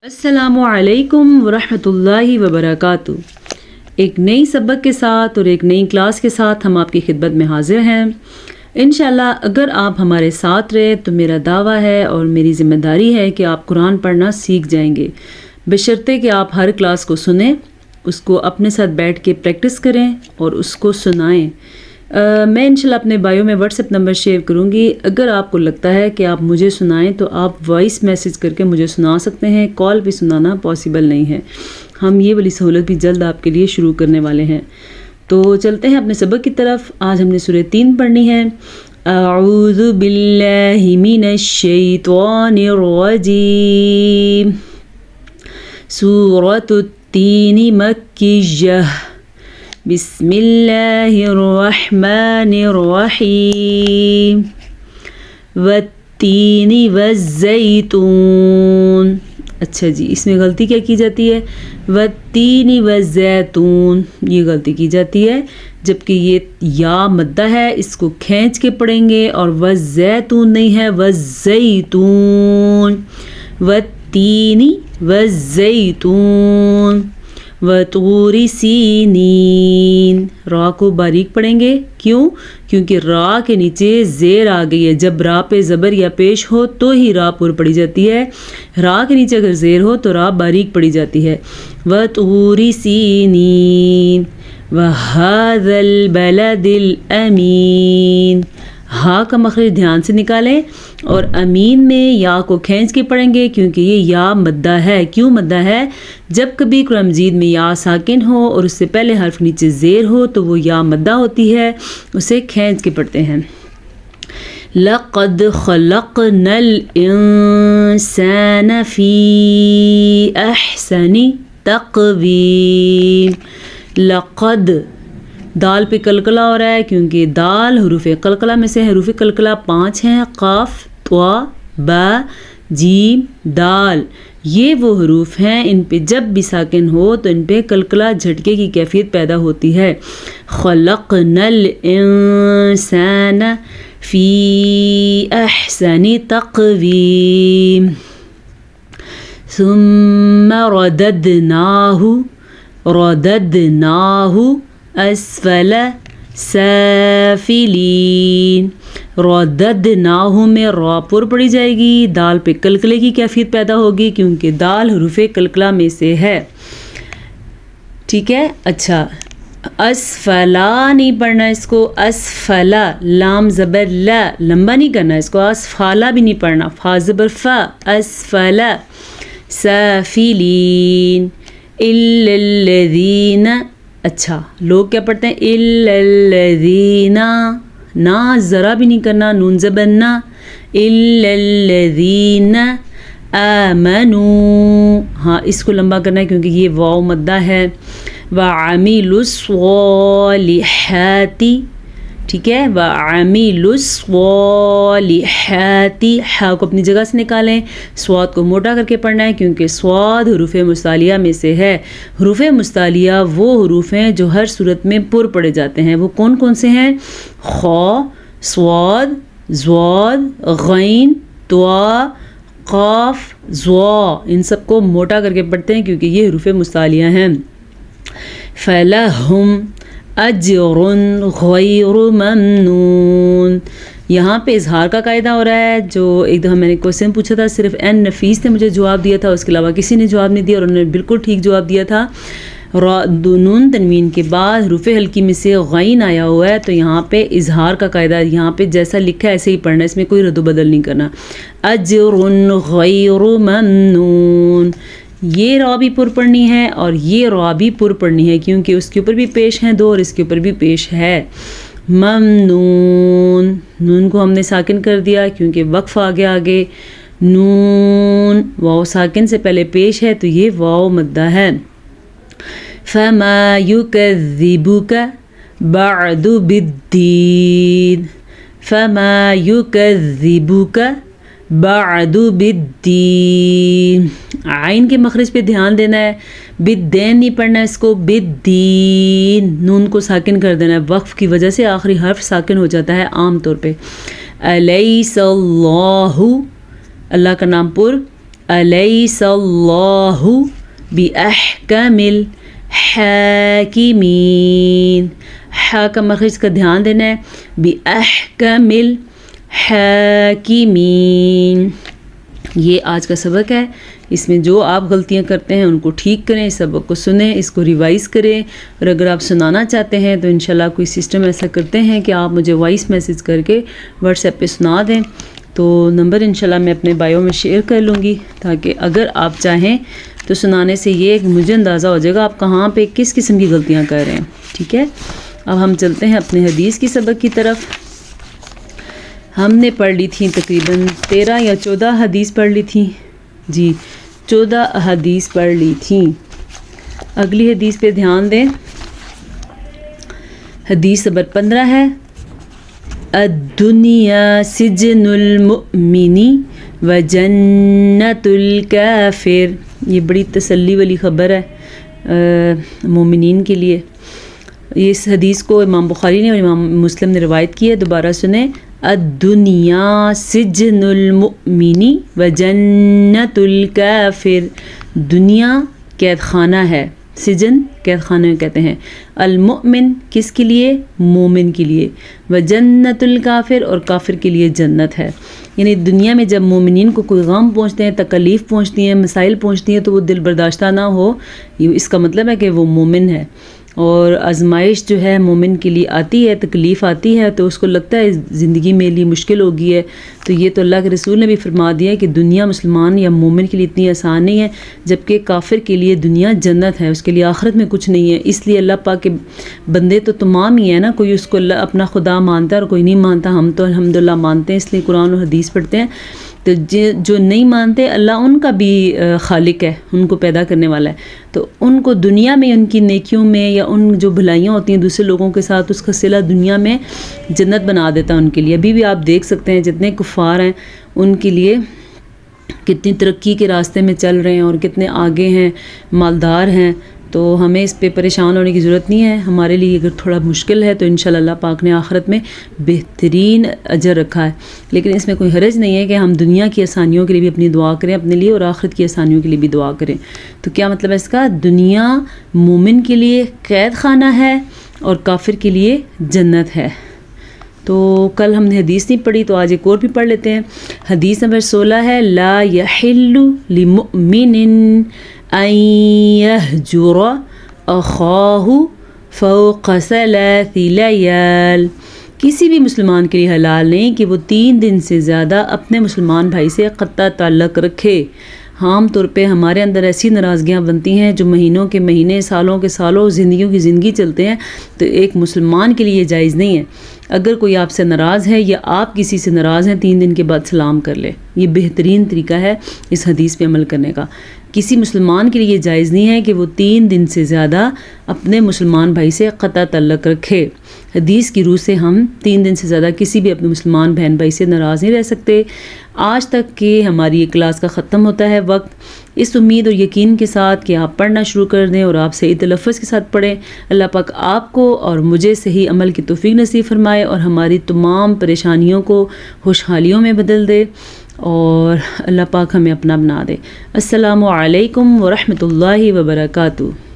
السلام علیکم ورحمۃ اللہ وبرکاتہ۔ ایک نئی سبق کے ساتھ اور ایک نئی کلاس کے ساتھ ہم آپ کی خدمت میں حاضر ہیں۔ انشاءاللہ اگر آپ ہمارے ساتھ رہے تو میرا دعویٰ ہے اور میری ذمہ داری ہے کہ آپ قرآن پڑھنا سیکھ جائیں گے، بشرطے کہ آپ ہر کلاس کو سنیں، اس کو اپنے ساتھ بیٹھ کے پریکٹس کریں اور اس کو سنائیں۔ میں انشاءاللہ اپنے بائیو میں واٹس ایپ نمبر شیئر کروں گی۔ اگر آپ کو لگتا ہے کہ آپ مجھے سنائیں تو آپ وائس میسیج کر کے مجھے سنا سکتے ہیں، کال پہ سنانا پاسبل نہیں ہے۔ ہم یہ والی سہولت بھی جلد آپ کے لیے شروع کرنے والے ہیں۔ تو چلتے ہیں اپنے سبق کی طرف۔ آج ہم نے سورہ 3 پڑھنی ہے۔ اعوذ باللہ من الشیطان الرجیم۔ سورۃ التین مکیہ۔ بسم اللہ الرحمن الرحیم۔ والتین والزیتون۔ اچھا جی، اس میں غلطی کیا کی جاتی ہے؟ والتین والزیتون، یہ غلطی کی جاتی ہے، جبکہ یہ یا مدہ ہے، اس کو کھینچ کے پڑھیں گے، اور والزیتون نہیں ہے، والزیتون۔ والتین والزیتون۔ وطور سینین، را کو باریک پڑھیں گے، کیوں؟ کیونکہ را کے نیچے زیر آ گئی ہے۔ جب را پہ زبر یا پیش ہو تو ہی را پر پڑھی جاتی ہے، را کے نیچے اگر زیر ہو تو را باریک پڑھی جاتی ہے۔ وطور سینین وہذا البلد الامین۔ ہا کا مخرج دھیان سے نکالیں، اور امین میں یا کو کھینچ کے پڑھیں گے، کیونکہ یہ یا مدہ ہے۔ کیوں مدہ ہے؟ جب کبھی قرآن مجید میں یا ساکن ہو اور اس سے پہلے حرف نیچے زیر ہو تو وہ یا مدہ ہوتی ہے، اسے کھینچ کے پڑھتے ہیں۔ لقد خلقنا الانسان فی احسن تقویم۔ لقد، دال پہ قلقلہ ہو رہا ہے، کیونکہ دال حروف قلقلہ میں سے، حروف قلقلہ 5 ہیں، قاف، طا، با، جیم، دال۔ یہ وہ حروف ہیں ان پہ جب بھی ساکن ہو تو ان پہ قلقلہ جھٹکے کی کیفیت پیدا ہوتی ہے۔ خلقنا الانسان فی احسن تقویم ثم رددناہ اسفل سافلین۔ رددناہ میں را پر پڑھی جائے گی، دال پہ قلقلے کی کیفیت پیدا ہوگی، کیونکہ دال حروف قلقلہ میں سے ہے۔ ٹھیک ہے، اچھا، اسفلا نہیں پڑھنا اس کو، اسفلا، لام زبر لا، لمبا نہیں کرنا اس کو، اسفالا بھی نہیں پڑھنا، فا زبر فا، اسفلا سافلین۔ الا الذین، اچھا لوگ کیا پڑھتے ہیں؟ الا الذین، نا ذرا بھی نہیں کرنا، نون زبر نا، الا الذین آمنوا، ہاں اس کو لمبا کرنا ہے کیونکہ یہ واو مدہ ہے۔ وعملوا الصالحات، ٹھیک ہے، وعملوا الصالحات، ہا کو اپنی جگہ سے نکالیں، صاد کو موٹا کر کے پڑھنا ہے، کیونکہ صاد حروف مستعلیہ میں سے ہے۔ حروف مستعلیہ وہ حروف ہیں جو ہر صورت میں پر پڑھے جاتے ہیں۔ وہ کون کون سے ہیں؟ خا، صاد، ضاد، غین، طا، قاف، ضا، ان سب کو موٹا کر کے پڑھتے ہیں کیونکہ یہ حروف مستعلیہ ہیں۔ فَلَهُمْ اجر غیر ممنون، یہاں پہ اظہار کا قاعدہ ہو رہا ہے۔ جو ایک دفعہ میں نے کوشچن پوچھا تھا، صرف این نفیس نے مجھے جواب دیا تھا، اس کے علاوہ کسی نے جواب نہیں دیا، اور انہوں نے بالکل ٹھیک جواب دیا تھا۔ نون تنوین کے بعد حروف ہلکی میں سے غین آیا ہوا ہے، تو یہاں پہ اظہار کا قاعدہ، یہاں پہ جیسا لکھا ہے ایسے ہی پڑھنا ہے، اس میں کوئی رد و بدل نہیں کرنا۔ اجر غیر ممنون، یہ را بھی پر پڑھنی ہے اور یہ را بھی پر پڑھنی ہے، کیونکہ اس کے اوپر بھی پیش ہیں 2 اور اس کے اوپر بھی پیش ہے۔ ممنون، نون کو ہم نے ساکن کر دیا کیونکہ وقف آگے نون واو ساکن سے پہلے پیش ہے، تو یہ واو مدہ ہے۔ فما یکذبک بعد بالدین، فما یکذبک بعد بالدین، عین کے مخرج پہ دھیان دینا ہے، بالدین نہیں پڑھنا اس کو، بالدین، نون کو ساکن کر دینا ہے، وقف کی وجہ سے آخری حرف ساکن ہو جاتا ہے عام طور پہ۔ الیس اللہ، اللہ کا نام پر الیس اللہ بأحکم الحاکمین، ہا کا مخرج کا دھیان دینا ہے، بأحکم الحاکمین۔ یہ آج کا سبق ہے، اس میں جو آپ غلطیاں کرتے ہیں ان کو ٹھیک کریں، اس سبق کو سنیں، اس کو ریوائز کریں، اور اگر آپ سنانا چاہتے ہیں تو انشاءاللہ کوئی سسٹم ایسا کرتے ہیں کہ آپ مجھے وائس میسیج کر کے واٹس ایپ پہ سنا دیں، تو نمبر انشاءاللہ میں اپنے بائیو میں شیئر کر لوں گی، تاکہ اگر آپ چاہیں تو سنانے سے یہ کہ مجھے اندازہ ہو جائے گا آپ کہاں پہ کس قسم کی غلطیاں کر رہے ہیں، ٹھیک ہے۔ اب ہم چلتے ہیں اپنے حدیث کی سبق کی طرف۔ ہم نے پڑھ لی تھیں تقریباً 13 یا 14 حدیث پڑھ لی تھیں، جی 14 حدیث پڑھ لی تھیں۔ اگلی حدیث پہ دھیان دیں، حدیث نمبر 15 ہے، الدنیا سجن المؤمن وجنت الکافر۔ یہ بڑی تسلی والی خبر ہے مومنین کے لیے۔ اس حدیث کو امام بخاری نے اور امام مسلم نے روایت کی ہے، دوبارہ سنیں، الدنیا سجن المؤمن وجنت الکافر۔ دنیا قید خانہ ہے، سجن قید خانہ کہتے ہیں، المؤمن کس کے لیے؟ مومن کے لیے، وجنت الکافر اور کافر کے لیے جنت ہے۔ یعنی دنیا میں جب مومنین کو کوئی غم پہنچتے ہیں، تکلیف پہنچتی ہیں، مسائل پہنچتی ہیں تو وہ دل برداشتہ نہ ہو، اس کا مطلب ہے کہ وہ مومن ہے۔ اور آزمائش جو ہے مومن کے لیے آتی ہے، تکلیف آتی ہے تو اس کو لگتا ہے زندگی میرے لیے مشکل ہو گئی ہے، تو یہ تو اللہ کے رسول نے بھی فرما دیا ہے کہ دنیا مسلمان یا مومن کے لیے اتنی آسان نہیں ہے، جبکہ کافر کے لیے دنیا جنت ہے، اس کے لیے آخرت میں کچھ نہیں ہے۔ اس لیے اللہ پاک کے بندے تو تمام ہی ہیں نا، کوئی اس کو اللہ اپنا خدا مانتا ہے اور کوئی نہیں مانتا، ہم تو الحمدللہ مانتے ہیں، اس لیے قرآن اور حدیث پڑھتے ہیں۔ تو جو نہیں مانتے اللہ ان کا بھی خالق ہے، ان کو پیدا کرنے والا ہے، تو ان کو دنیا میں ان کی نیکیوں میں یا ان جو بھلائیاں ہوتی ہیں دوسرے لوگوں کے ساتھ، اس کا صلہ دنیا میں جنت بنا دیتا ہے ان کے لیے۔ ابھی بھی آپ دیکھ سکتے ہیں جتنے کفار ہیں ان کے لیے کتنی ترقی کے راستے میں چل رہے ہیں اور کتنے آگے ہیں، مالدار ہیں، تو ہمیں اس پہ پریشان ہونے کی ضرورت نہیں ہے۔ ہمارے لیے اگر تھوڑا مشکل ہے تو انشاءاللہ اللہ پاک نے آخرت میں بہترین اجر رکھا ہے، لیکن اس میں کوئی حرج نہیں ہے کہ ہم دنیا کی آسانیوں کے لیے بھی اپنی دعا کریں اپنے لیے، اور آخرت کی آسانیوں کے لیے بھی دعا کریں۔ تو کیا مطلب ہے اس کا؟ دنیا مومن کے لیے قید خانہ ہے اور کافر کے لیے جنت ہے۔ تو کل ہم نے حدیث نہیں پڑھی تو آج ایک اور بھی پڑھ لیتے ہیں۔ حدیث نمبر 16 ہے، لا یحل لمؤمن ان یہجر اخاہ فوق 3 لیال۔ کسی بھی مسلمان کے لیے حلال نہیں کہ وہ 3 دن سے زیادہ اپنے مسلمان بھائی سے قطع تعلق رکھے۔ عام طور پہ ہمارے اندر ایسی ناراضگیاں بنتی ہیں جو مہینوں کے مہینے، سالوں کے سالوں، زندگیوں کی زندگی چلتے ہیں، تو ایک مسلمان کے لیے یہ جائز نہیں ہے۔ اگر کوئی آپ سے ناراض ہے یا آپ کسی سے ناراض ہیں، 3 دن کے بعد سلام کر لے، یہ بہترین طریقہ ہے اس حدیث پہ عمل کرنے کا۔ کسی مسلمان کے لیے یہ جائز نہیں ہے کہ وہ 3 دن سے زیادہ اپنے مسلمان بھائی سے قطع تعلق رکھے۔ حدیث کی روح سے ہم 3 دن سے زیادہ کسی بھی اپنے مسلمان بہن بھائی سے ناراض نہیں رہ سکتے، آج تک کہ ہماری یہ کلاس کا ختم ہوتا ہے وقت۔ اس امید اور یقین کے ساتھ کہ آپ پڑھنا شروع کر دیں اور آپ صحیح تلفظ کے ساتھ پڑھیں، اللہ پاک آپ کو اور مجھے صحیح عمل کی توفیق نصیب فرمائے اور ہماری تمام پریشانیوں کو خوشحالیوں میں بدل دے، اور اللہ پاک ہمیں اپنا بنا دے۔ السلام علیکم ورحمۃ اللہ وبرکاتہ۔